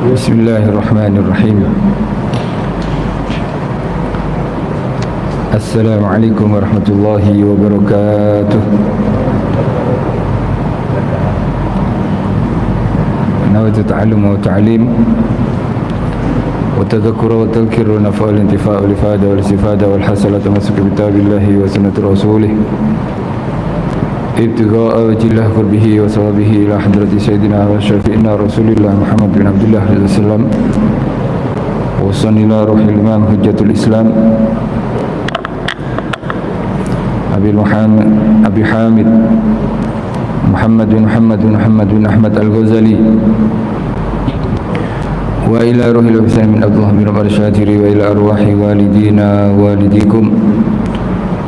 Bismillahirrahmanirrahim. Assalamualaikum warahmatullahi wabarakatuh. Nawaitu ta'allum wa ta'lim wa tadhakkura wa tadhkira wa nafa'al intifa'u lifada wal istifada wal hasalata masuk kitabillahi wa sunnati rasulih ibtigha'a wajillah qurbihi wa sawabihi ila hadrati sayyidina wa syafi'ina rasulillah Muhammad bin Abdullah sallam wa sanila ruhil imam hujjatul islam Abi Hamid Muhammad bin Ahmad al-Ghazali wa ila ruhil Husain bin Abdullah bin Al-Syatiri wa ila arwahi walidina walidikum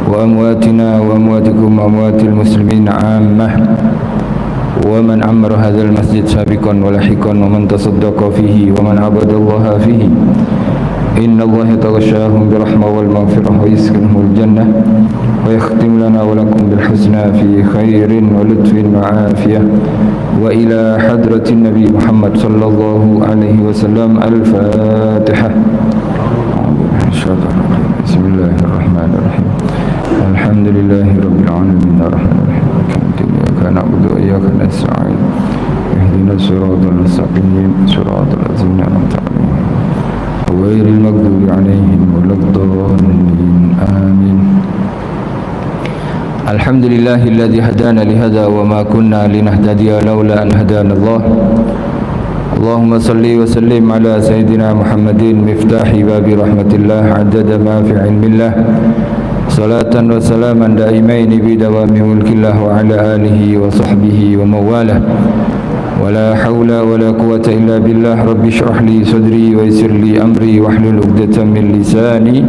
wa amwatina wa amwatikum wa amwatil muslimin ammah wa man ammara hadzal masjid sabiqan wa lahiqan wa man tasaddaqa fihi wa man abadallaha fihi inna allaha taghashahum birahmah wal maghfirah wa yaskinhumul jannah wa yakhtim lana wa lakum bil husna fi khairin wa lutfin wa afiyah wa ila hadratin nabi Muhammad sallallahu alaihi wasallam. Al-Fatihah. Bismillahirrahmanirrahim. Alhamdulillahi rabbil alamin arrahmanirrahim iyyaka na'budu wa iyyaka nasta'in ihdinas siratal mustaqim siratal ladzina an'amta 'alaihim ghairil maghdubi 'alaihim waladdallin amin. Alhamdulillahilladzi hadana li hadza wa ma kunna linahtadiya laula an hadana Allah. Allahumma salli wa sallim ala sayyidina Muhammadin miftahi babi rahmatillah adada ma fi ilmillah salatan wa salaman daimaini bidawami mulkillah wa ala alihi wa sahbihi wa mawalah wa la hawla wa la quwata illa billah. Rabbi syrah li sadri wa yassir li amri wahlul 'uqdatam min lisani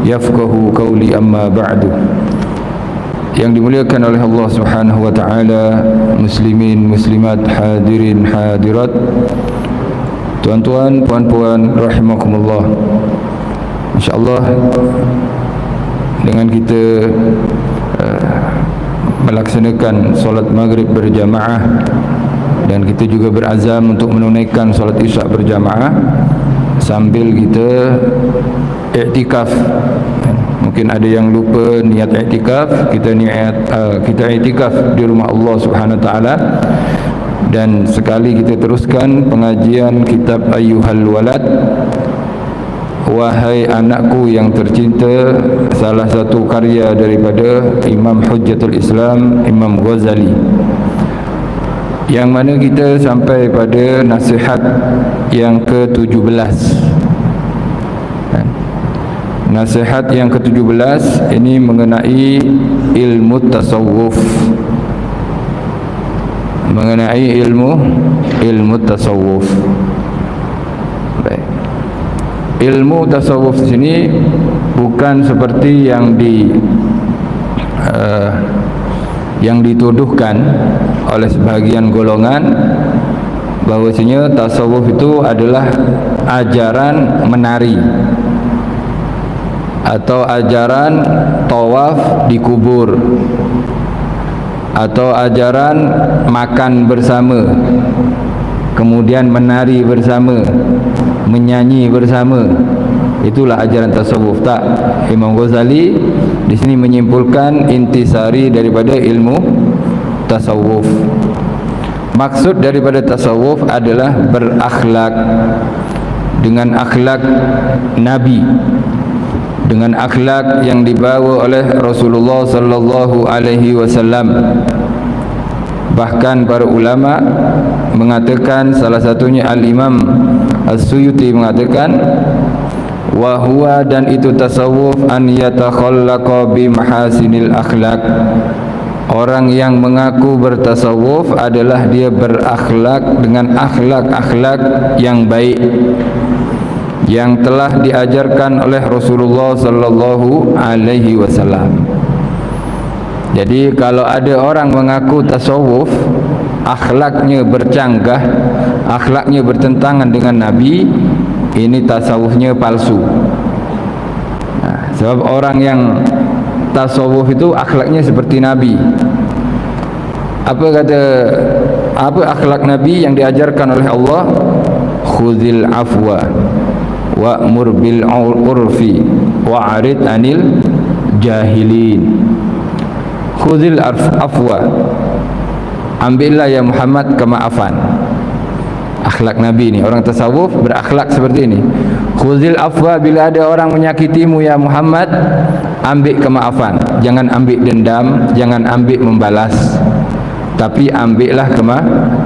yafqahu qawli, amma ba'du. Yang dimuliakan oleh Allah Subhanahu wa taala, muslimin muslimat, hadirin hadirat, tuan-tuan puan-puan rahimakumullah. Insyaallah dengan kita melaksanakan solat maghrib berjamaah dan kita juga berazam untuk menunaikan solat isyak berjamaah sambil kita iktikaf. Mungkin ada yang lupa niat iktikaf. Kita iktikaf di rumah Allah Subhanahu wa taala, dan sekali kita teruskan pengajian kitab Ayyuhal Walad, wahai anakku yang tercinta, salah satu karya daripada Imam Hujjatul Islam Imam Ghazali, yang mana kita sampai pada nasihat yang ke-17. Nasihat yang ke-17 ini mengenai ilmu tasawuf. Mengenai ilmu tasawuf. Baik. Ilmu tasawuf sini bukan seperti yang dituduhkan oleh sebahagian golongan, bahwasanya tasawuf itu adalah ajaran menari atau ajaran tawaf di kubur atau ajaran makan bersama kemudian menari bersama, menyanyi bersama. Itulah ajaran tasawuf. Tak, Imam Ghazali di sini menyimpulkan intisari daripada ilmu tasawuf. Maksud daripada tasawuf adalah berakhlak dengan akhlak Nabi, dengan akhlak yang dibawa oleh Rasulullah sallallahu alaihi wasallam. Bahkan para ulama mengatakan, salah satunya Al-Imam As-Suyuti mengatakan, wa huwa, dan itu tasawuf, an yatakhallaqa bi mahasinil akhlak. Orang yang mengaku bertasawuf adalah dia berakhlak dengan akhlak-akhlak yang baik yang telah diajarkan oleh Rasulullah sallallahu alaihi wasallam. Jadi kalau ada orang mengaku tasawuf, akhlaknya bercanggah, akhlaknya bertentangan dengan Nabi, ini tasawufnya palsu. Sebab orang yang tasawuf itu akhlaknya seperti Nabi. Apa akhlak Nabi yang diajarkan oleh Allah? khudhil afwa wa'mur bil urfi wa'rid anil jahilin. Khudhil afwa, ambillah ya Muhammad kemaafan. Akhlak Nabi ni, orang tasawuf berakhlak seperti ini. Khudhil afwa, bila ada orang menyakitimu ya Muhammad, ambil kemaafan. Jangan ambil dendam, jangan ambil membalas, tapi ambillah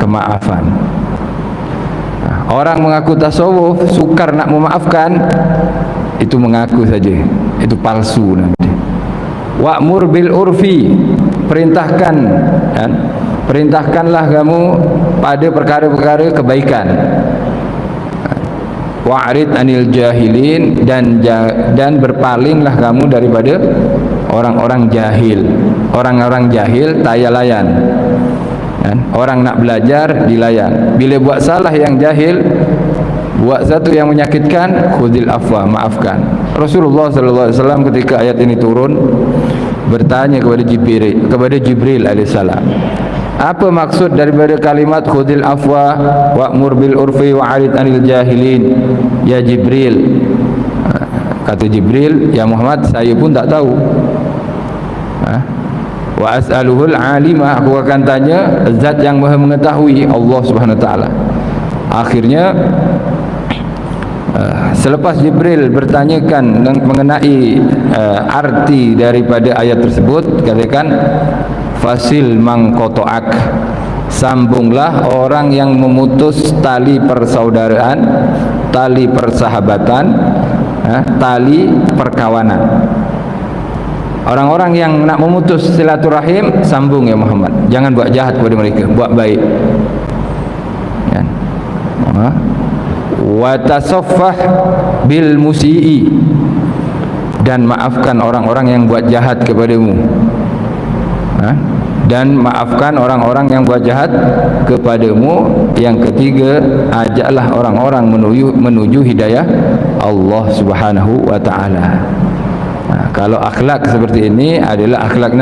kemaafan. Orang mengaku tasawuf sukar nak memaafkan, itu mengaku saja, itu palsu nanti. Wa'mur bil urfi, perintahkan kan? Perintahkanlah kamu pada perkara-perkara kebaikan. Wa'rid anil jahilin, dan berpalinglah kamu daripada orang-orang jahil. Orang-orang jahil tak payah layan. Orang nak belajar dilayan. Bila buat salah yang jahil, buat satu yang menyakitkan, khudil afwa, maafkan. Rasulullah sallallahu alaihi wasallam ketika ayat ini turun bertanya kepada Jibril alaihissalam, apa maksud daripada kalimat khudil afwa wa'mur bil urfi wa'rid anil jahilin ya Jibril? Kata Jibril, ya Muhammad, saya pun tak tahu. Wa as'aluhul alima, aku akan tanya zat yang maha mengetahui, Allah Subhanahu wa taala. Akhirnya selepas Jibril bertanyakan mengenai arti daripada ayat tersebut, katakan fasil mangkotoak, sambunglah orang yang memutus tali persaudaraan, tali persahabatan, tali perkawanan. Orang-orang yang nak memutus silaturahim, sambung ya Muhammad, jangan buat jahat kepada mereka, buat baik ya. Wa tasaffah bil musii, dan maafkan orang-orang yang buat jahat kepadamu. Dan maafkan orang-orang yang buat jahat kepadamu. Yang ketiga, ajaklah orang-orang menuju hidayah Allah Subhanahu wa taala. Kalau akhlak seperti ini adalah akhlak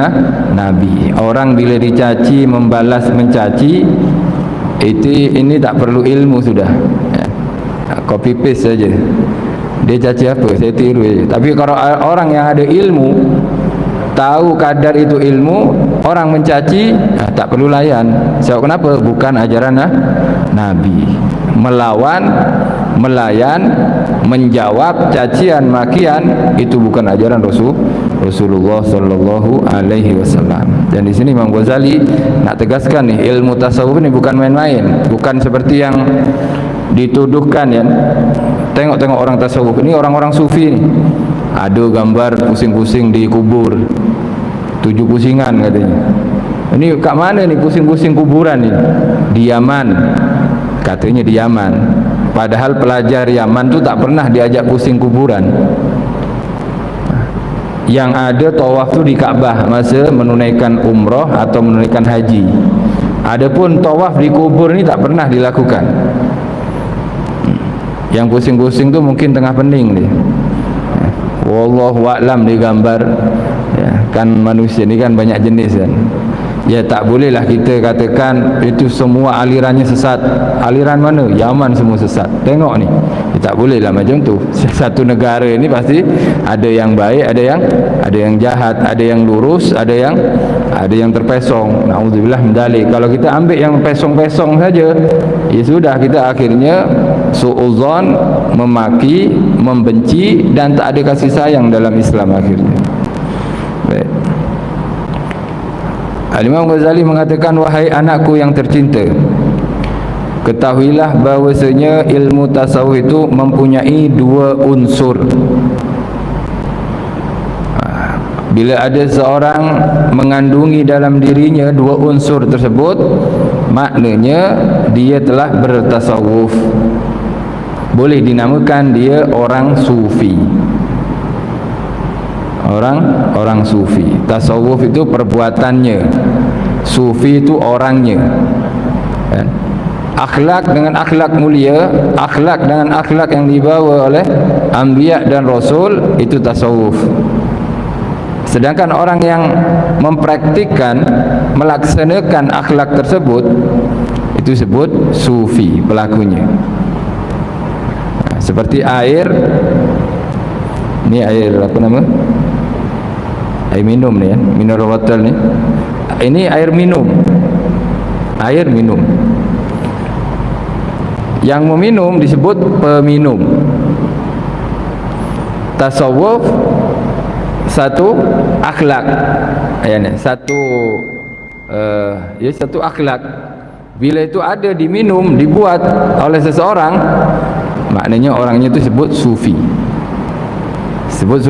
Nabi. Orang bila dicaci, membalas mencaci, ini tak perlu ilmu sudah. Copy paste saja. Dia caci apa, saya tiru saja. Tapi kalau orang yang ada ilmu, tahu kadar itu ilmu, orang mencaci, tak perlu layan. Sebab kenapa? Bukan ajaran Nabi. Melawan, melayan, menjawab cacian, makian, itu bukan ajaran Rasulullah sallallahu alaihi wasallam. Dan di sini Imam Ghazali nak tegaskan nih, ilmu tasawuf ini bukan main-main, bukan seperti yang dituduhkan ya. Tengok-tengok orang tasawuf ini, orang-orang sufi nih, ada gambar pusing-pusing di kubur, 7 pusingan katanya. Ini kat mana ni pusing-pusing kuburan ni? Di Yaman, katanya di Yaman. Padahal pelajar Yaman tu tak pernah diajak pusing kuburan. Yang ada tawaf tu di Ka'bah masa menunaikan umrah atau menunaikan haji. Adapun tawaf di kubur ni tak pernah dilakukan. Yang pusing-pusing tu mungkin tengah pening dia. Wallahu a'lam digambar ya, kan manusia ni kan banyak jenis kan. Ya tak bolehlah kita katakan itu semua alirannya sesat. Aliran mana? Yaman semua sesat. Tengok ni, ya, tak bolehlah macam tu. Satu negara ini pasti ada yang baik, ada yang jahat, ada yang lurus, ada yang terpesong. Nauzubillah min dzalik. Kalau kita ambil yang pesong-pesong saja, ya sudah, kita akhirnya suudzon, memaki, membenci, dan tak ada kasih sayang dalam Islam akhirnya. Baik. Al-Imam Ghazali mengatakan, wahai anakku yang tercinta, ketahuilah bahwasanya ilmu tasawuf itu mempunyai 2 unsur. Bila ada seorang mengandungi dalam dirinya 2 unsur tersebut, maknanya dia telah bertasawuf. Boleh dinamakan dia orang sufi. Orang sufi. Tasawuf itu perbuatannya, sufi itu orangnya. Akhlak dengan akhlak mulia, akhlak dengan akhlak yang dibawa oleh anbiya dan rasul, itu tasawuf. Sedangkan orang yang mempraktikkan, melaksanakan akhlak tersebut, itu disebut sufi pelakunya. Seperti air, ni air apa nama? Air minum ni kan, mineral water ni. Ini air minum. Air minum. Yang meminum disebut peminum. Tasawuf satu akhlak. Satu akhlak. Bila itu ada diminum, dibuat oleh seseorang, maknanya orangnya itu sebut sufi. Sebut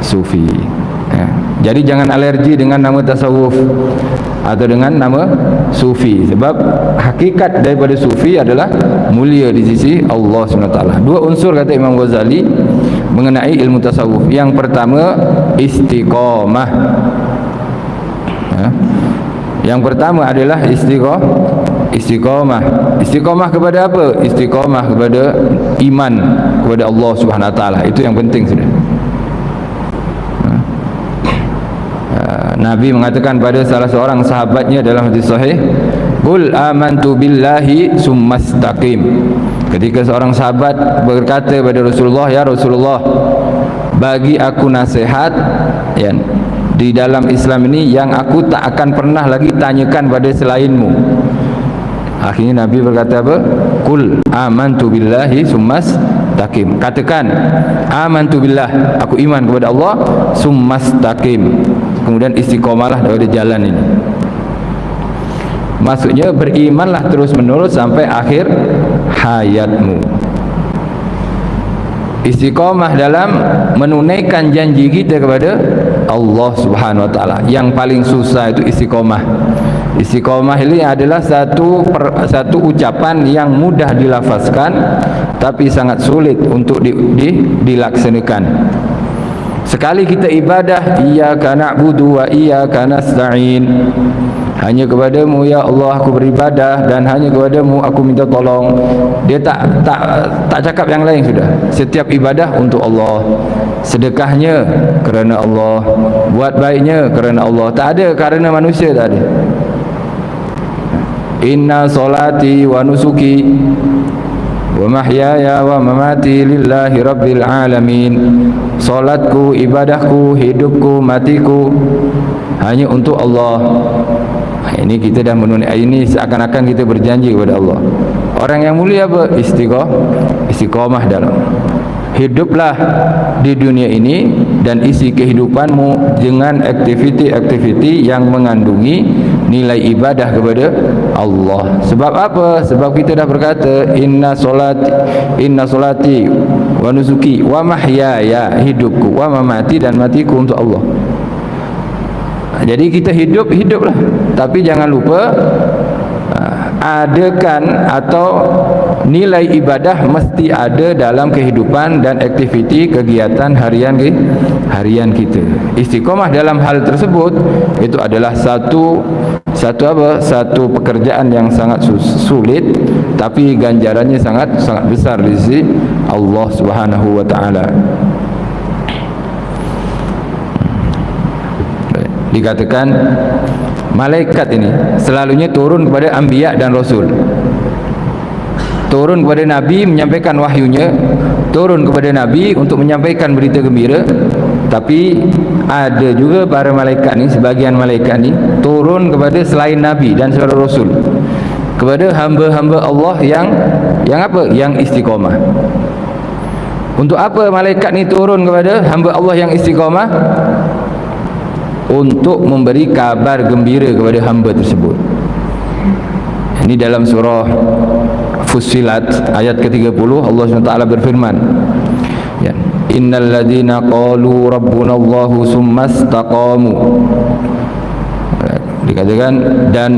sufi. Jadi jangan alergi dengan nama tasawuf atau dengan nama sufi, sebab hakikat daripada sufi adalah mulia di sisi Allah SWT. Dua unsur kata Imam Ghazali mengenai ilmu tasawuf. Yang pertama istiqamah. Yang pertama adalah istiqamah. Istiqamah kepada apa? Istiqamah kepada iman kepada Allah SWT. Itu yang penting sudah. Nabi mengatakan pada salah seorang sahabatnya dalam hadis sahih, "Qul amantu billahi summastaqim." Ketika seorang sahabat berkata kepada Rasulullah, "Ya Rasulullah, bagi aku nasihat ya, di dalam Islam ini yang aku tak akan pernah lagi tanyakan pada selainmu." Akhirnya Nabi berkata apa? "Qul amantu billahi summastaqim." Katakan, amantu billah, aku iman kepada Allah, summastaqim. Kemudian istiqomahlah daripada jalan ini. Maksudnya berimanlah terus menerus sampai akhir hayatmu. Istiqomah dalam menunaikan janji kita kepada Allah Subhanahu Wa Taala. Yang paling susah itu istiqomah. Istiqomah ini adalah satu ucapan yang mudah dilafazkan tapi sangat sulit untuk dilaksanakan. Sekali kita ibadah, iyyaka na'budu wa iyyaka nasta'in, hanya kepadamu ya Allah aku beribadah dan hanya kepadamu aku minta tolong. Dia tak cakap yang lain sudah. Setiap ibadah untuk Allah. Sedekahnya kerana Allah, buat baiknya kerana Allah. Tak ada kerana manusia, tak ada. Inna solati wa nusuki wa mahyaya wa mamati lillahi rabbil alamin. Solatku, ibadahku, hidupku, matiku hanya untuk Allah. Ini kita dah menunaikan, ini seakan-akan kita berjanji kepada Allah. Orang yang mulia apa? Istiqamah dalam hiduplah di dunia ini dan isi kehidupanmu dengan aktiviti-aktiviti yang mengandungi nilai ibadah kepada Allah. Sebab apa? Sebab kita dah berkata inna solati wa nusuki wa mahyaya, hidupku, wa mamati, dan matiku untuk Allah. Jadi kita hiduplah, tapi jangan lupa adakan atau nilai ibadah mesti ada dalam kehidupan dan aktiviti kegiatan harian kita. Istiqomah dalam hal tersebut itu adalah satu pekerjaan yang sangat sulit, tapi ganjarannya sangat besar di sisi Allah Subhanahu wa taala. Dikatakan malaikat ini selalunya turun kepada anbiya dan rasul. Turun kepada nabi menyampaikan wahyunya, turun kepada nabi untuk menyampaikan berita gembira. Tapi ada juga para malaikat ni, sebagian malaikat ni turun kepada selain nabi dan saudara rasul, kepada hamba-hamba Allah yang apa? Yang istiqamah. Untuk apa malaikat ni turun kepada hamba Allah yang istiqamah? Untuk memberi kabar gembira kepada hamba tersebut. Ini dalam surah Fussilat ayat ke-30 Allah SWT berfirman, ya, innal ladzina qalu rabbuna Allahu summastaqamu. Dikatakan, dan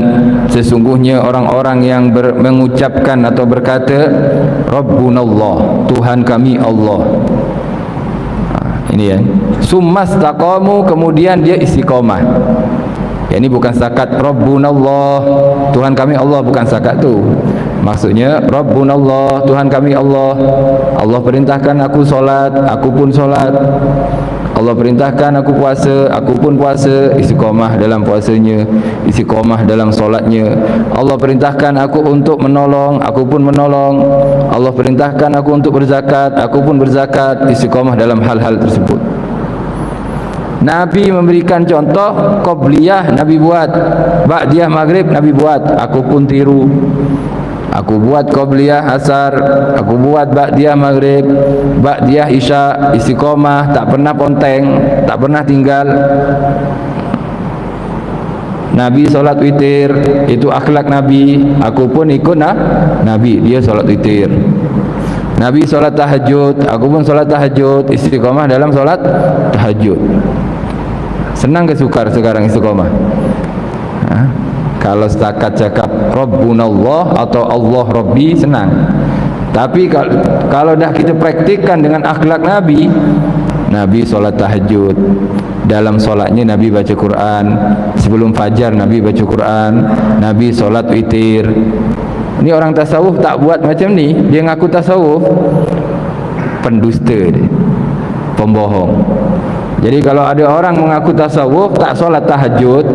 sesungguhnya orang-orang yang mengucapkan atau berkata rabbuna Allah, Tuhan kami Allah. Ini ya, summastaqamu, kemudian dia istiqamah. Ya, ini bukan setakat Rabbunallah, Tuhan kami Allah, bukan setakat tu. Maksudnya Rabbunallah, Tuhan kami Allah. Allah perintahkan aku solat, aku pun solat. Allah perintahkan aku puasa, aku pun puasa, istiqamah dalam puasanya, istiqamah dalam solatnya. Allah perintahkan aku untuk menolong, aku pun menolong. Allah perintahkan aku untuk berzakat, aku pun berzakat, istiqamah dalam hal-hal tersebut. Nabi memberikan contoh, qobliyah Nabi buat, ba'diyah maghrib Nabi buat, aku pun tiru. Aku buat qobliyah asar, aku buat ba'diyah maghrib, ba'diyah isya, istiqomah, tak pernah ponteng, tak pernah tinggal. Nabi solat witir, itu akhlak Nabi, aku pun ikut Nabi, dia solat witir. Nabi solat tahajud, aku pun solat tahajud, istiqomah dalam solat tahajud. Senang ke sukar sekarang istiqomah? Kalau setakat cakap Rabbunallah atau Allah Rabbi senang. Tapi kalau dah kita praktikkan dengan akhlak Nabi, Nabi solat tahajud, dalam solatnya Nabi baca Quran, sebelum fajar Nabi baca Quran, Nabi solat witir. Ini orang tasawuf tak buat macam ni, dia ngaku tasawuf, pendusta dia, pembohong. Jadi kalau ada orang mengaku tasawuf, tak solat tahajud,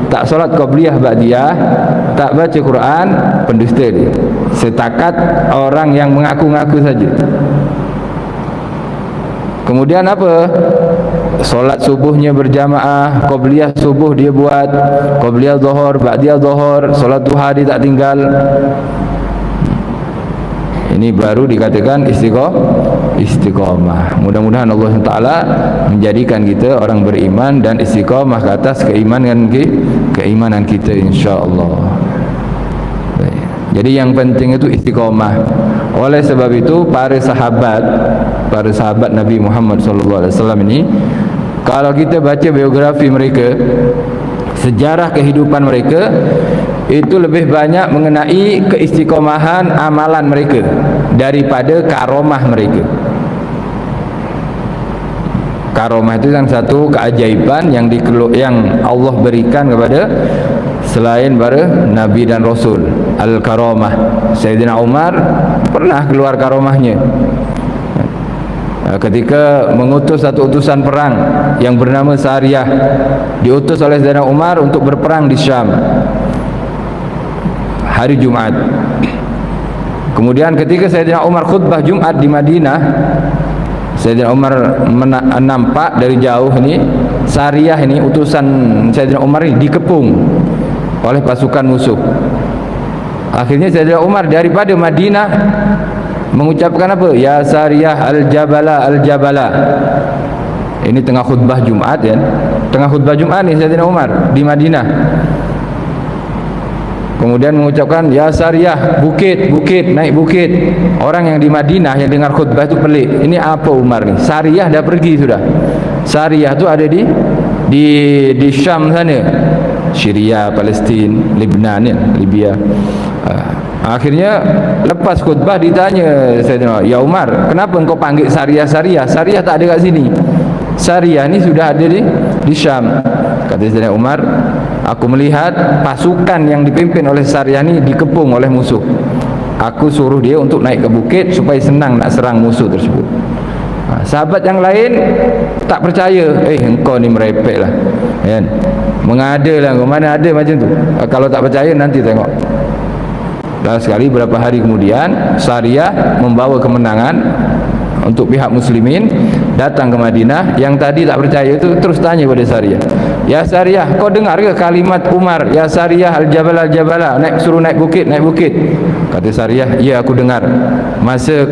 tak solat qobliyah ba'diyah, tak baca Quran, pendusta dia. Setakat orang yang mengaku-ngaku saja. Kemudian apa? Solat subuhnya berjamaah, qobliyah subuh dia buat, qobliyah zuhur, ba'diyah zuhur, solat duha dia tak tinggal. Ini baru dikatakan istiqamah. Mudah-mudahan Allah Taala menjadikan kita orang beriman dan istiqamah ke atas keimanan kita, insya-Allah. Jadi yang penting itu istiqamah. Oleh sebab itu para sahabat Nabi Muhammad SAW ini, kalau kita baca biografi mereka, sejarah kehidupan mereka, itu lebih banyak mengenai keistiqomahan amalan mereka daripada karomah mereka. Karomah itu yang satu keajaiban yang Allah berikan kepada selain para Nabi dan Rasul. Al-Karamah. Sayyidina Umar pernah keluar karomahnya ketika mengutus satu utusan perang yang bernama Sariyah, diutus oleh Sayyidina Umar untuk berperang di Syam hari Jumat. Kemudian ketika Sayyidina Umar khutbah Jumat di Madinah, Sayyidina Umar nampak dari jauh ini Sariyah ini, utusan Sayyidina Umar ini dikepung oleh pasukan musuh. Akhirnya Sayyidina Umar daripada Madinah mengucapkan apa? Ya Sariyah al-Jabala al-Jabala. Ini tengah khutbah Jumat ya. Tengah khutbah Jumat ni Sayyidina Umar di Madinah. Kemudian mengucapkan ya Sariyah, bukit, naik bukit. Orang yang di Madinah yang dengar khutbah itu pelik. Ini apa Umar ni? Sariyah dah pergi sudah. Sariyah tu ada di Syam sana. Syria, Palestin, Lebanon ya, Libya. Akhirnya lepas khutbah ditanya Sayyidina, ya Umar, kenapa engkau panggil Sariyah? Sariyah tak ada kat sini. Sariyah ni sudah ada di Syam. Kata Sayyidina Umar, aku melihat pasukan yang dipimpin oleh Sariyah ni dikepung oleh musuh. Aku suruh dia untuk naik ke bukit supaya senang nak serang musuh tersebut. Sahabat yang lain tak percaya. Engkau ni merepek lah kan? Mengada lah, mana ada macam tu. Kalau tak percaya nanti tengok. Lalu sekali beberapa hari kemudian Sariyah membawa kemenangan untuk pihak muslimin, datang ke Madinah. Yang tadi tak percaya itu terus tanya pada Sariyah, ya Sariyah, kau dengar ke kalimat Umar, ya Sariyah al-Jabala al-Jabala, suruh naik bukit. Kata Sariyah, ya aku dengar. Masa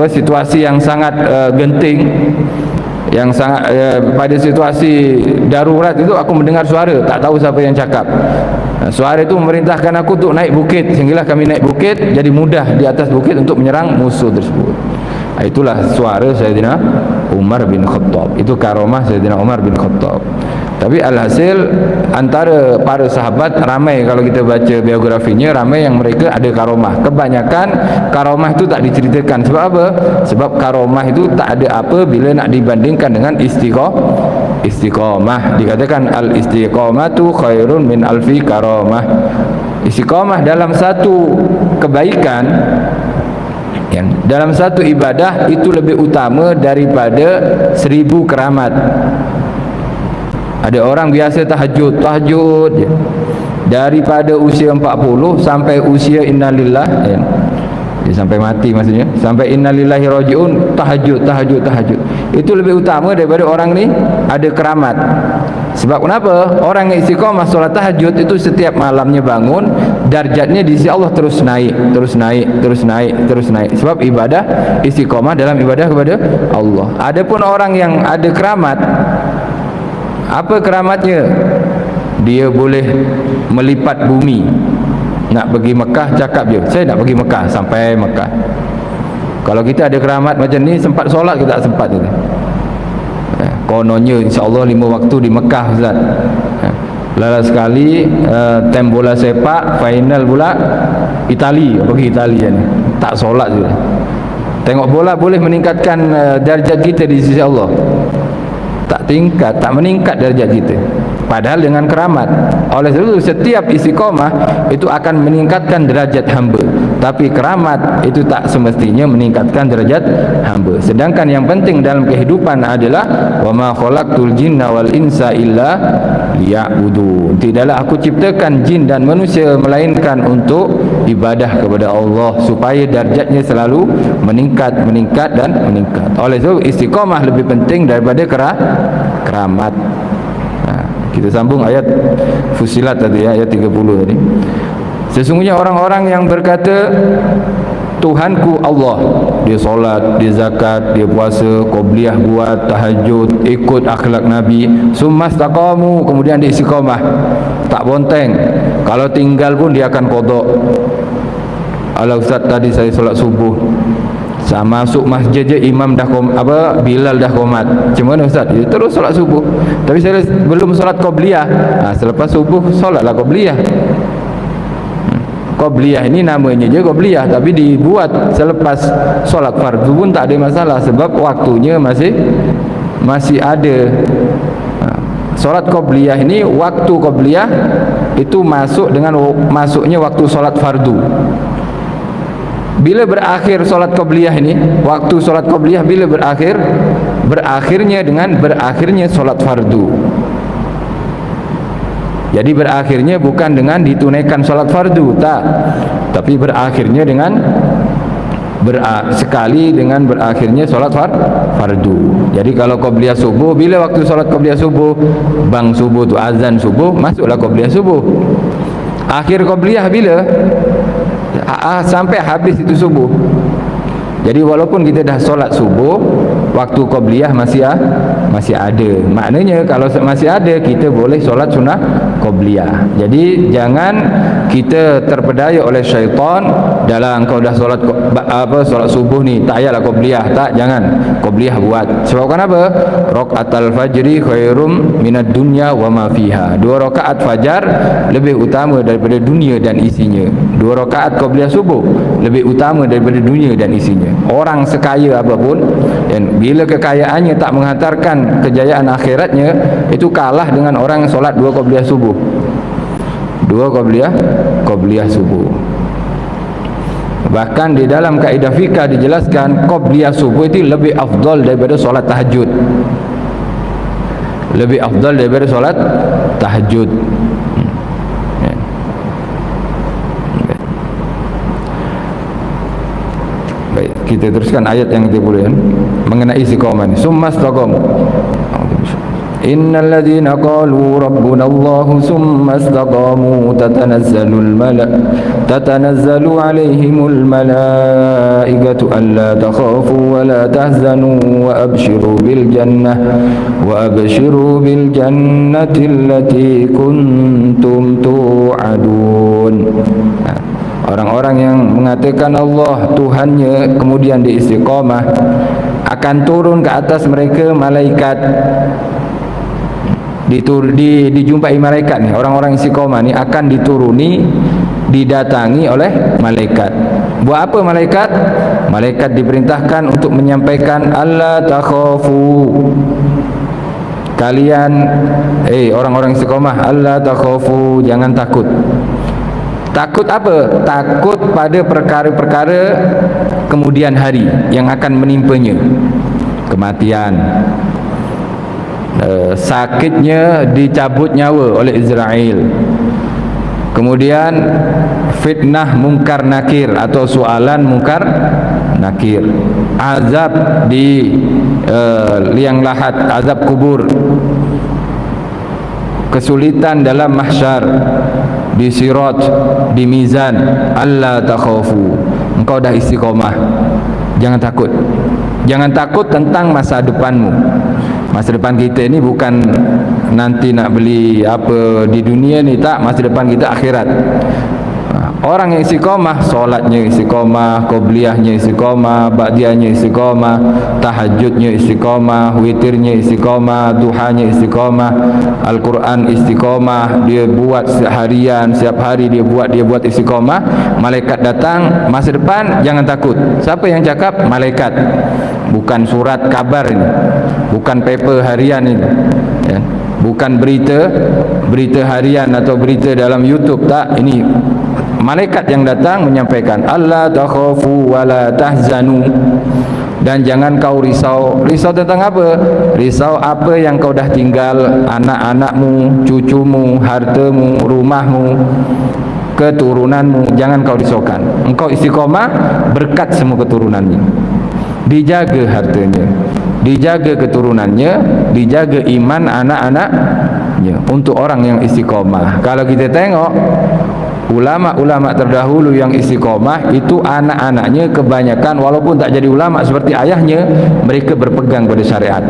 situasi yang sangat genting, yang sangat pada situasi darurat itu, aku mendengar suara, tak tahu siapa yang cakap. Suara itu memerintahkan aku untuk naik bukit, sehinggalah kami naik bukit, jadi mudah di atas bukit untuk menyerang musuh tersebut. Itulah suara Sayyidina Umar bin Khattab. Itu karomah Sayyidina Umar bin Khattab. Tapi alhasil antara para sahabat ramai, kalau kita baca biografinya, ramai yang mereka ada karomah. Kebanyakan karomah itu tak diceritakan. Sebab apa? Sebab karomah itu tak ada apa bila nak dibandingkan dengan istiqamah. Dikatakan al-istiqamatu khairun min alfi karomah. Istiqamah dalam satu kebaikan Ya, dalam satu ibadah itu lebih utama daripada 1000 keramat. Ada orang biasa tahajud je. Daripada usia 40 sampai usia innalillah, ya. Dia sampai mati maksudnya, sampai innalillahi rajiun, tahajud. Itu lebih utama daripada orang ni ada keramat. Sebab kenapa? Orang yang istiqamah solat tahajud itu setiap malamnya bangun, darjatnya di sisi Allah terus naik. Sebab ibadah istiqamah dalam ibadah kepada Allah. Adapun orang yang ada keramat, apa keramatnya? Dia boleh melipat bumi. Nak pergi Mekah, cakap je, saya nak pergi Mekah, sampai Mekah. Kalau kita ada keramat macam ni, sempat solat kita tak sempat tu. Kononnya insya-Allah 5 waktu di Mekah, Ustaz. Lala sekali time bola sepak final pula Itali, pergi Itali ni. Tak solat je. Tengok bola boleh meningkatkan darjat kita di sisi Allah. Tak meningkat darjat kita. Padahal dengan keramat. Oleh sebab itu setiap istiqamah itu akan meningkatkan derajat hamba. Tapi keramat itu tak semestinya meningkatkan derajat hamba. Sedangkan yang penting dalam kehidupan adalah wa ma khalaqtul jinna wal insa illa liya'budun. Tidaklah aku ciptakan jin dan manusia melainkan untuk ibadah kepada Allah, supaya darjatnya selalu meningkat. Oleh sebab istiqamah lebih penting daripada keramat. Kita sambung ayat Fussilat tadi, ayat 30 tadi. Sesungguhnya orang-orang yang berkata Tuhanku Allah, dia solat, dia zakat, dia puasa, qobliyah buat, tahajud, ikut akhlak Nabi, summastaqamu, kemudian dia istiqamah, tak bonteng. Kalau tinggal pun dia akan qada. Ala Ustaz, tadi saya solat subuh, masuk masjid je imam dah Bilal dah qomat. Macam mana Ustaz? Dia terus solat subuh. Tapi saya belum solat qobliyah. Selepas subuh solatlah qobliyah. Qobliyah ini namanya je qobliyah, tapi dibuat selepas solat fardu pun tak ada masalah, sebab waktunya masih ada. Solat qobliyah ini, waktu qobliyah itu masuk dengan masuknya waktu solat fardu. Bila berakhir solat qobliyah ini, waktu solat qobliyah bila berakhir? Berakhirnya dengan berakhirnya solat fardu. Jadi berakhirnya bukan dengan ditunaikan solat fardu, tak. Tapi berakhirnya dengan sekali dengan berakhirnya solat fardu. Jadi kalau qobliyah subuh, bila waktu solat qobliyah subuh? Bang subuh tu, azan subuh, masuklah qobliyah subuh. Akhir qobliyah bila? Sampai habis itu subuh. Jadi walaupun kita dah solat subuh, waktu qobliyah masih ada. Maknanya kalau masih ada, kita boleh solat sunnah qobliyah. Jadi jangan kita terpedaya oleh syaitan dalam kau dah solat solat subuh ni, tak payahlah qobliyah, tak, jangan. Qobliyah buat. Sebab kenapa? Rakaatul fajri khairum minad dunya wa ma fiha. 2 rakaat fajar lebih utama daripada dunia dan isinya. 2 rakaat qobliyah subuh lebih utama daripada dunia dan isinya. Orang sekaya apapun, dan bila kekayaannya tak menghantarkan kejayaan akhiratnya, itu kalah dengan orang yang solat 2 qobliyah subuh. 2 qobliyah subuh. Bahkan di dalam kaidah fikah dijelaskan qobliyah subuh itu lebih afdal daripada solat tahajud. Lebih afdal daripada solat tahajud. Baik, kita teruskan ayat yang 30 mengenai istiqamah. Summastaqamu. Innal ladzina qalu rabbuna Allahu summastaqamu tatanazzalu alaihimul malaikatu alla takhafu wa la tahzanu wa abshiru bil jannati allati kuntum tu'adun. Orang-orang yang mengatakan Allah Tuhannya, kemudian di istiqamah, akan turun ke atas mereka malaikat. Dijumpai malaikat ni, orang-orang istiqamah ni akan dituruni, didatangi oleh malaikat. Buat apa malaikat? Malaikat diperintahkan untuk menyampaikan alla takhafu. Kalian orang-orang istiqamah, alla takhafu, jangan takut. Takut apa? Takut pada perkara-perkara kemudian hari yang akan menimpanya. Kematian, sakitnya dicabut nyawa oleh Israel, kemudian fitnah mungkar nakir atau soalan mungkar nakir, azab di liang lahat, azab kubur, kesulitan dalam mahsyar, di sirat, di mizan. Allah takhafu, engkau dah istiqomah, jangan takut. Jangan takut tentang masa depanmu. Masa depan kita ni bukan nanti nak beli apa di dunia ni, tak. Masa depan kita akhirat. Orang yang istiqomah, solatnya istiqomah, qobliyahnya istiqomah, ba'diyahnya istiqomah, tahajudnya istiqomah, witirnya istiqomah, duhanya istiqomah, Al-Quran istiqomah, dia buat seharian, setiap hari dia buat istiqomah. Malaikat datang, masa depan jangan takut. Siapa yang cakap? Malaikat. Bukan surat kabar ini, bukan paper harian ini, ya. Bukan berita harian atau berita dalam YouTube, tak. Ini malaikat yang datang menyampaikan, Allah takhafu wa la tahzanu, dan jangan kau risau. Risau tentang apa? Risau apa yang kau dah tinggal, anak-anakmu, cucumu, hartamu, rumahmu, keturunanmu. Jangan kau risaukan. Engkau istiqomah, berkat semua keturunannya, dijaga hartanya, dijaga keturunannya, dijaga iman anak-anaknya. Untuk orang yang istiqomah. Kalau kita tengok ulama-ulama terdahulu yang istiqomah, itu anak-anaknya kebanyakan walaupun tak jadi ulama seperti ayahnya, mereka berpegang pada syariat.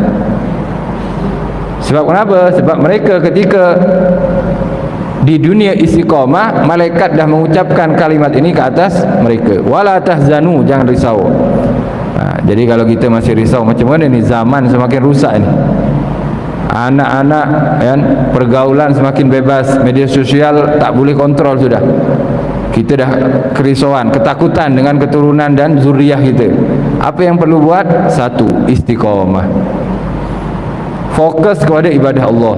Sebab kenapa? Sebab mereka ketika di dunia istiqomah, malaikat dah mengucapkan kalimat ini ke atas mereka, wala tahzanu, jangan risau. Jadi kalau kita masih risau, macam mana ni? Zaman semakin rusak ni, anak-anak kan, pergaulan semakin bebas, media sosial tak boleh kontrol sudah. Kita dah kerisauan, ketakutan dengan keturunan dan zuriah kita. Apa yang perlu buat? Satu, istiqomah. Fokus kepada ibadah Allah,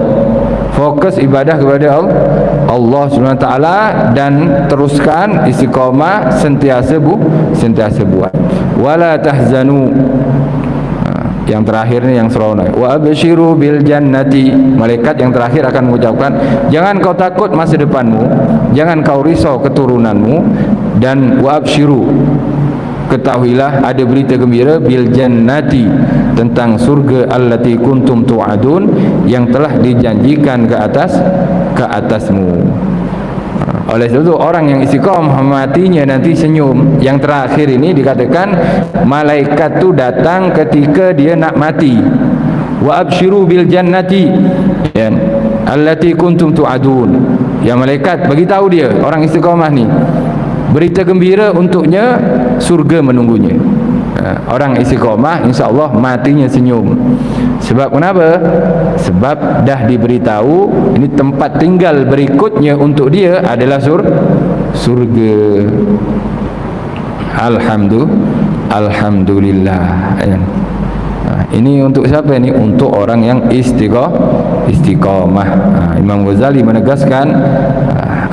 fokus ibadah kepada Allah SWT, dan teruskan istiqomah, sentiasa buat. Wala tahzanu. Yang terakhir ni yang seronok, wa abshiru bil jannati. Malaikat yang terakhir akan mengucapkan, jangan kau takut masa depanmu, jangan kau risau keturunanmu, dan wa abshiru, ketahuilah ada berita gembira, bil jannati, tentang surga, allati kuntum tu'adun, yang telah dijanjikan ke atasmu. Oleh sebab itu orang yang istiqomah matinya nanti senyum. Yang terakhir ini dikatakan malaikat tu datang ketika dia nak mati. Wa abshiru bil jannati, ya, allati kuntum tu'adun. Ya, malaikat bagi tahu dia, orang istiqomah ni, berita gembira untuknya, surga menunggunya. Orang istiqomah insya-Allah matinya senyum. Sebab kenapa? Sebab dah diberitahu ini tempat tinggal berikutnya untuk dia adalah surga. Alhamdulillah. Ini untuk siapa ini? Untuk orang yang istiqomah. Imam Ghazali menegaskan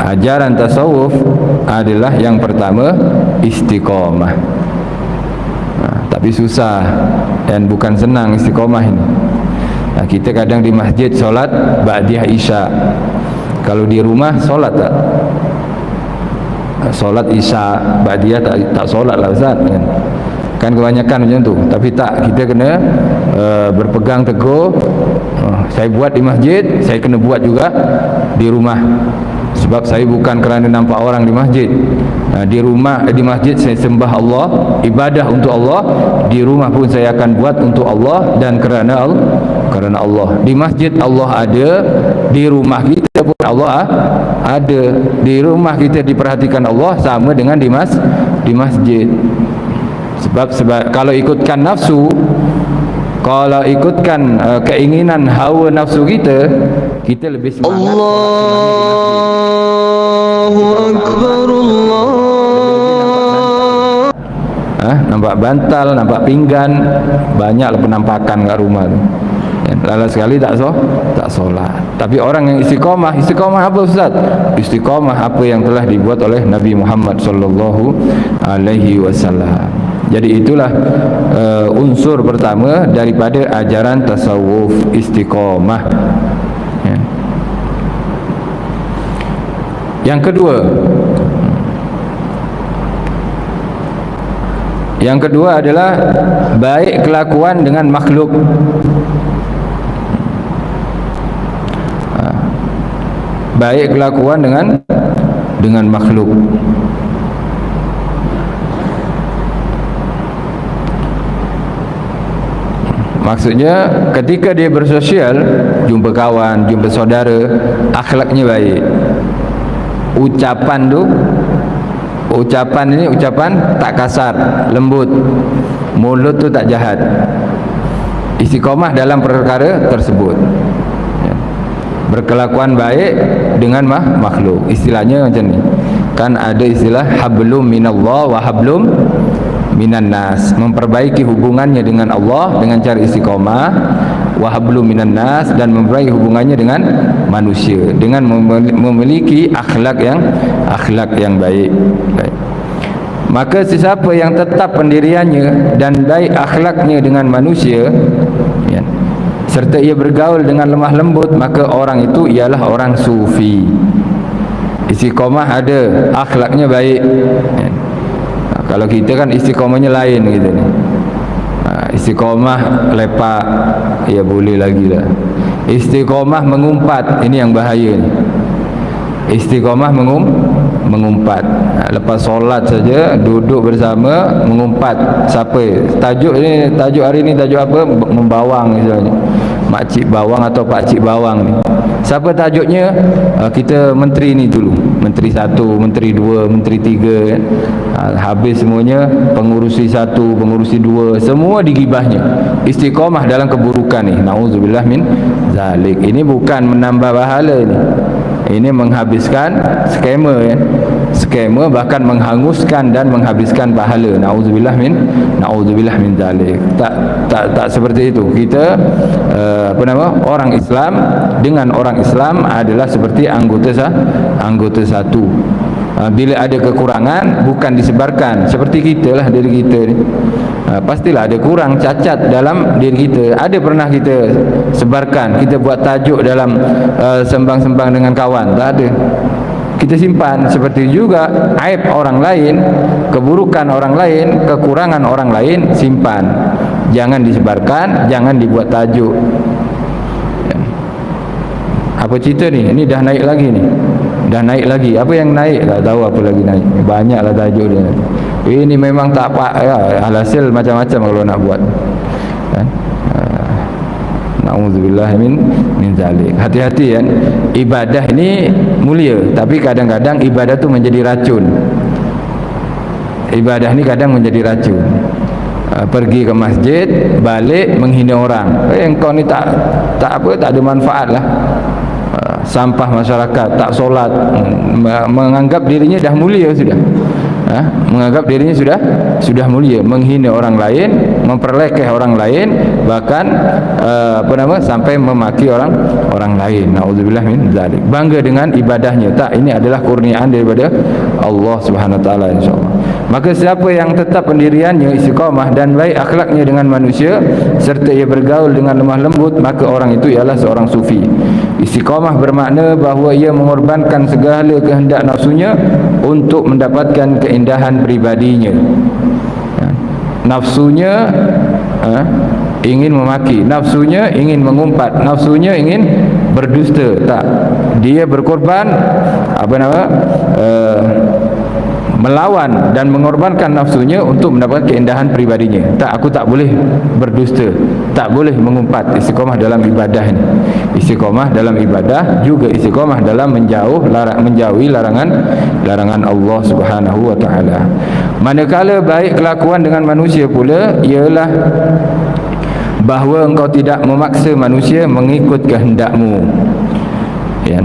ajaran tasawuf adalah yang pertama istiqomah. Tapi susah dan bukan senang istiqomah ini. Kita kadang di masjid solat ba'diyah isya. Kalau di rumah solat tak? Solat isya ba'diyah tak solat lah Ustaz. Kan kebanyakan macam tu. Tapi tak, kita kena berpegang teguh. Saya buat di masjid, saya kena buat juga di rumah. Sebab saya bukan kerana nampak orang di masjid. Di rumah, di masjid saya sembah Allah, ibadah untuk Allah. Di rumah pun saya akan buat untuk Allah dan kerana Allah. Di masjid Allah ada, di rumah kita pun Allah ada. Di rumah kita diperhatikan Allah sama dengan di masjid. Sebab kalau ikutkan nafsu, kalau ikutkan keinginan hawa nafsu kita lebih semangat. Allahu Akbar, Allah. Nampak bantal, nampak pinggan, banyaklah penampakan kat rumah tu. Lala sekali tak solat. Tapi orang yang istiqomah apa Ustaz? Istiqomah apa yang telah dibuat oleh Nabi Muhammad sallallahu alaihi wasallam. Jadi itulah unsur pertama daripada ajaran tasawuf, istiqamah. Ya. Yang kedua adalah baik kelakuan dengan makhluk. Baik kelakuan dengan makhluk. Maksudnya ketika dia bersosial, jumpa kawan, jumpa saudara, akhlaknya baik. Ucapan ini ucapan tak kasar, lembut. Mulut tu tak jahat. Istiqamah dalam perkara tersebut. Ya. Berkelakuan baik dengan makhluk. Istilahnya macam ni. Kan ada istilah hablum minallah wa hablum minan nas, memperbaiki hubungannya dengan Allah dengan cara istiqamah, wa hablum minan nas, dan memperbaiki hubungannya dengan manusia dengan memiliki akhlak yang baik. Maka sesiapa yang tetap pendiriannya dan baik akhlaknya dengan manusia, ya, serta ia bergaul dengan lemah lembut, maka orang itu ialah orang sufi. Istiqamah ada, akhlaknya baik, ya. Kalau kita kan istiqamahnya lain gitu ni. Istiqamah lepak, ya boleh lagi lah. Istiqamah mengumpat, ini yang bahaya ni. Istiqamah mengumpat. Lepas solat saja duduk bersama mengumpat. Siapa? Tajuk hari ni tajuk apa? Membawang misalnya. Makcik bawang atau pakcik bawang ni. Siapa tajuknya? Kita menteri ni dulu. Menteri 1, menteri 2, menteri 3, kan? Habis semuanya pengurusi 1, pengurusi 2, semua digibahnya. Istiqamah dalam keburukan ni. Nauzubillah min zalik. Ini bukan menambah pahala ni. Ini menghabiskan skema, kan? Skema bahkan menghanguskan dan menghabiskan pahala. Nauzubillah min zalik. Tak seperti itu. Kita orang Islam dengan orang Islam adalah seperti anggota satu. Bila ada kekurangan bukan disebarkan, seperti kita lah, diri kita ni. Pastilah ada kurang, cacat dalam diri kita. Ada pernah kita sebarkan, kita buat tajuk dalam sembang-sembang dengan kawan? Tak ada. Kita simpan. Seperti juga aib orang lain, keburukan orang lain, kekurangan orang lain, simpan. Jangan disebarkan, jangan dibuat tajuk. Apa cerita ni? Ini dah naik lagi ni. Dah naik lagi. Apa yang naik? Tak tahu apa lagi naik. Banyaklah tajuk dia. Ini memang tak apa ya, alhasil macam-macam kalau nak buat. Kan? Nauzubillah min zalik. Hati-hati kan. Ibadah ini mulia, tapi kadang-kadang ibadah tu menjadi racun. Ibadah ni kadang menjadi racun. Pergi ke masjid, balik menghina orang. Engkau ni tak ada manfaat lah. Sampah masyarakat, tak solat, menganggap dirinya dah mulia sudah. Menganggap dirinya sudah mulia, menghina orang lain, memperlekeh orang lain, bahkan sampai memaki orang lain. Nauzubillah min zalik. Bangga dengan ibadahnya. Tak, ini adalah kurniaan daripada Allah Subhanahu wa taala, insyaallah. Maka siapa yang tetap pendiriannya istiqamah dan baik akhlaknya dengan manusia serta ia bergaul dengan lemah lembut, maka orang itu ialah seorang sufi. Istiqamah bermakna bahawa ia mengorbankan segala kehendak nafsunya untuk mendapatkan keindahan pribadinya. Nafsunya ingin memaki, nafsunya ingin mengumpat, nafsunya ingin berdusta. Tak, dia berkorban melawan dan mengorbankan nafsunya untuk mendapatkan keindahan pribadinya. Tak, aku tak boleh berdusta, tak boleh mengumpat. Istiqamah dalam ibadah ini. Istiqamah dalam ibadah juga istiqamah dalam menjauhi larangan Allah Subhanahu wa taala. Manakala baik kelakuan dengan manusia pula ialah bahawa engkau tidak memaksa manusia mengikut kehendakmu. Ya.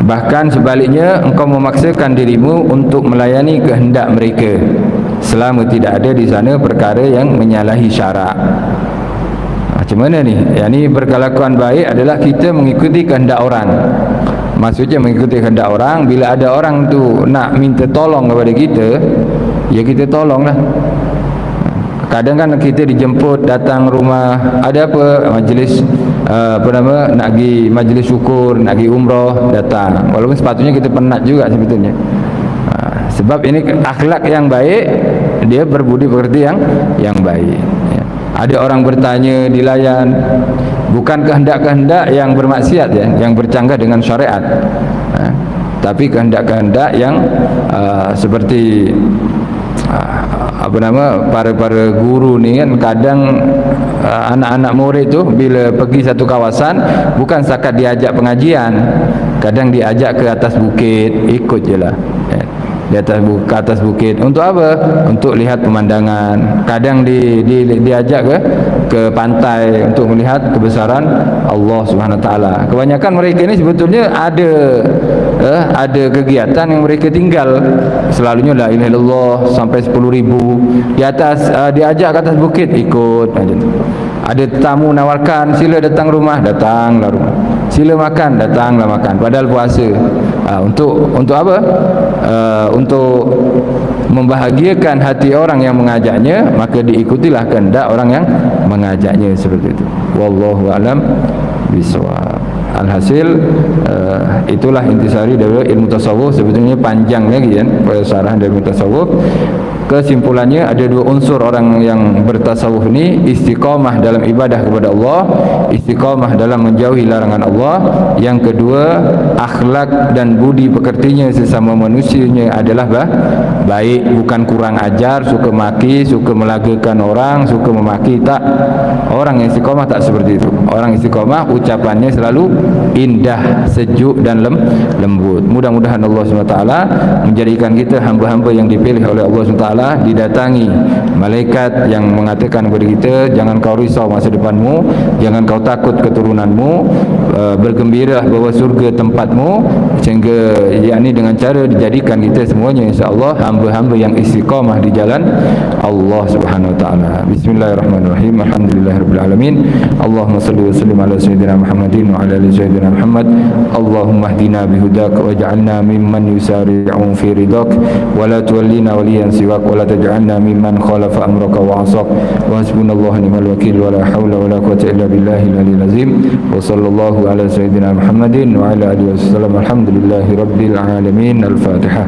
Bahkan sebaliknya, engkau memaksakan dirimu untuk melayani kehendak mereka selama tidak ada di sana perkara yang menyalahi syarak. Macam mana ni? Yang ni berkelakuan baik adalah kita mengikuti kehendak orang. Maksudnya mengikuti kehendak orang, bila ada orang tu nak minta tolong kepada kita, ya kita tolonglah. Kadang kan kita dijemput datang rumah, ada apa majlis nak pergi majlis syukur, nak pergi umrah, datang. Walaupun sepatutnya kita penat juga sebetulnya. Sebab ini akhlak yang baik, dia berbudi pekerti yang baik. Ya. Ada orang bertanya, dilayan, bukan kehendak-kehendak yang bermaksiat ya, yang bercanggah dengan syariat. Tapi kehendak-kehendak yang seperti para guru ni kan, kadang anak-anak murid tu bila pergi satu kawasan bukan setakat diajak pengajian, kadang diajak ke atas bukit, ikut je lah di atas bukit. Untuk apa? Untuk lihat pemandangan. Kadang diajak ke pantai untuk melihat kebesaran Allah Subhanahu Wa Taala. Kebanyakan mereka ni sebetulnya ada kegiatan yang mereka tinggal. Selalunya la ilaha illallah sampai 10,000 di atas, diajak ke atas bukit ikut aja. Ada tamu nawarkan, sila datang rumah, datanglah rumah. Sila makan, datanglah makan. Padahal puasa. Untuk apa? Untuk membahagiakan hati orang yang mengajaknya, maka diikutilah kehendak orang yang mengajaknya, seperti itu. Wallahu a'lam bishawab. Alhasil itulah intisari dari ilmu tasawuf. Sebetulnya panjang lagi kan syarah dari ilmu tasawuf. Kesimpulannya ada dua unsur orang yang bertasawuf ni: istiqamah dalam ibadah kepada Allah, istiqamah dalam menjauhi larangan Allah. Yang kedua, akhlak dan budi pekertinya sesama manusianya adalah baik, bukan kurang ajar, suka maki, suka melagakan orang, suka memaki. Tak, orang yang istiqamah tak seperti itu. Orang istiqamah ucapannya selalu indah, sejuk dan lembut. Mudah-mudahan Allah SWT menjadikan kita hamba-hamba yang dipilih oleh Allah SWT, didatangi malaikat yang mengatakan kepada kita, jangan kau risau masa depanmu, jangan kau takut keturunanmu, bergembira bahawa surga tempatmu, sehingga yakni dengan cara dijadikan kita semuanya insya-Allah hamba-hamba yang istiqamah di jalan Allah Subhanahu Wa Taala. Bismillahirrahmanirrahim. Alhamdulillahirabbil alamin. Allahumma shalli wa sallim ala sayyidina Muhammadin wa ala ali sayyidina Muhammad. Allahumma hdina bihudak waj'alna mimman yusari'u fi ridak wa la tuwallina waliyan siwak wa la taj'alna mimman khalafa amraka wa 'asak. Wa hasbunallahu ni'mal wakeel wa la haula wa la quwwata illa billahil aliyyil azim. Wa sallallahu ala sayyidina Muhammadin wa ala alihi wasallam. Alhamdulillahi rabbil alamin. Al-Fatihah.